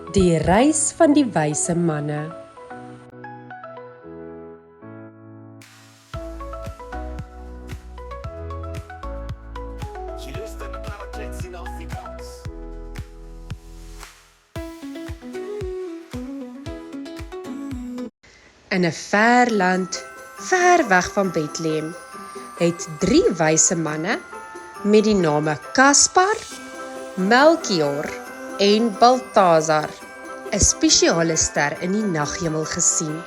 Die reis van die wyse manne. Jy luister na Klets in Afrikaans. In 'n ver land, ver weg van Bethlehem, het 3 wyse manne met die name Kaspar, Melchior en Balthasar 'n spesiale ster in die naghemel gesien.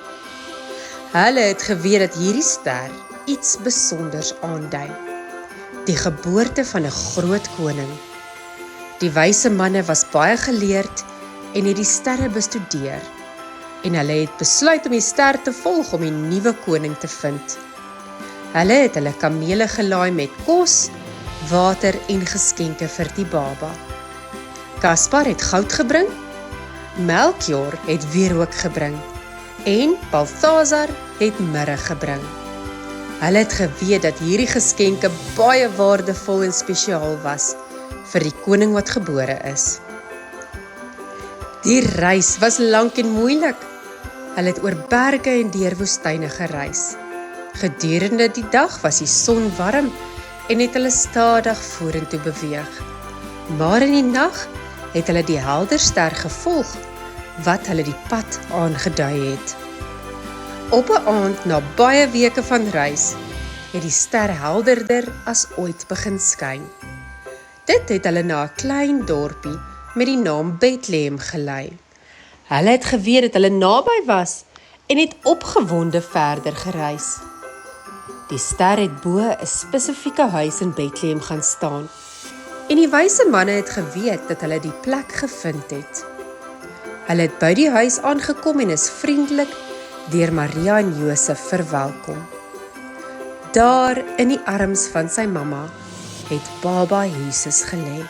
Hulle het geweet dat hierdie ster iets besonders aandui: die geboorte van 'n groot koning. Die wyse manne was baie geleerd en het die sterre bestudeer, en hulle het besluit om die ster te volg om die nuwe koning te vind. Hulle het hulle kamele gelaai met kos, water en geskenke vir die baba. Kaspar het goud gebring, Melchior het wierook gebring en Balthasar het mirre gebring. Hulle het geweet dat hierdie geskenke baie waardevol en spesiaal was vir die koning wat gebore is. Die reis was lank en moeilik. Hulle het oor berge en deur woestyne gereis. Gedurende die dag was die son warm en het hulle stadig vorentoe beweeg. Maar in die nag het hulle die helder ster gevolg wat hulle die pad aangedui het. Op 'n aand na baie weke van reis het die ster helderder as ooit begin skyn. Dit het hulle na 'n klein dorpie met die naam Bethlehem gelei. Hulle het geweet dat hulle naby was en het opgewonde verder gereis. Die ster het bo 'n spesifieke huis in Bethlehem gaan staan en die wyse manne het geweet dat hulle die plek gevind het. Hulle het by die huis aangekom en is vriendelik deur Maria en Josef verwelkom. Daar in die arms van sy mamma het baba Jesus gelê.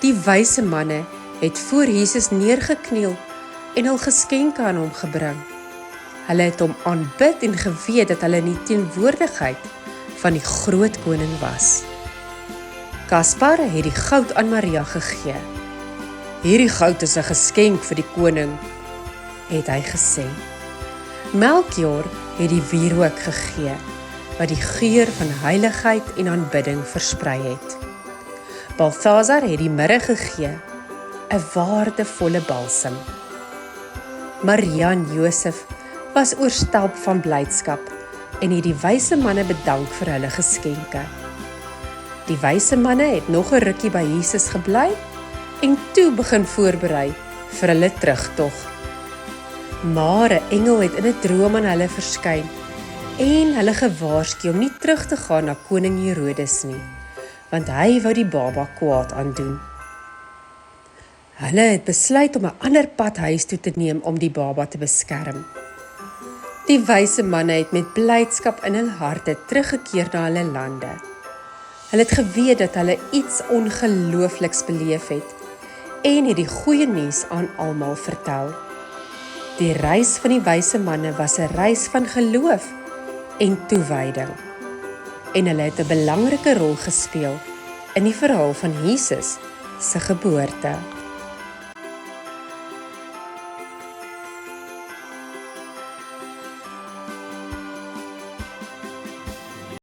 Die wyse manne het voor Jesus neergekniel en hul geskenke aan hom gebring. Hulle het hom aanbid en geweet dat hulle in die teenwoordigheid van die groot koning was. Kaspar het die goud aan Maria gegee. Hierdie goud is 'n geskenk vir die koning, het hy gesê. Melchior het die wierook gegee, wat die geur van heiligheid en aanbidding versprei het. Balthasar het die mirre gegee, 'n waardevolle balsem. Maria en Josef was oorstelp van blydskap en het die wyse manne bedank vir hulle geskenke. Die wyse manne het nog 'n rukkie by Jesus gebly en toe begin voorberei vir hulle terugtog. Maar 'n engel het in 'n droom aan hulle verskyn en hulle gewaarsku om nie terug te gaan na koning Herodes nie, want hy wou die baba kwaad aandoen. Hulle het besluit om 'n ander pad huis toe te neem om die baba te beskerm. Die wyse manne het met blydskap in hul harte teruggekeer na hulle lande. Hulle het geweet dat hulle iets ongeloofliks beleef het en het die goeie nuus aan almal vertel. Die reis van die wyse manne was 'n reis van geloof en toewyding, en hulle het 'n belangrike rol gespeel in die verhaal van Jesus se geboorte.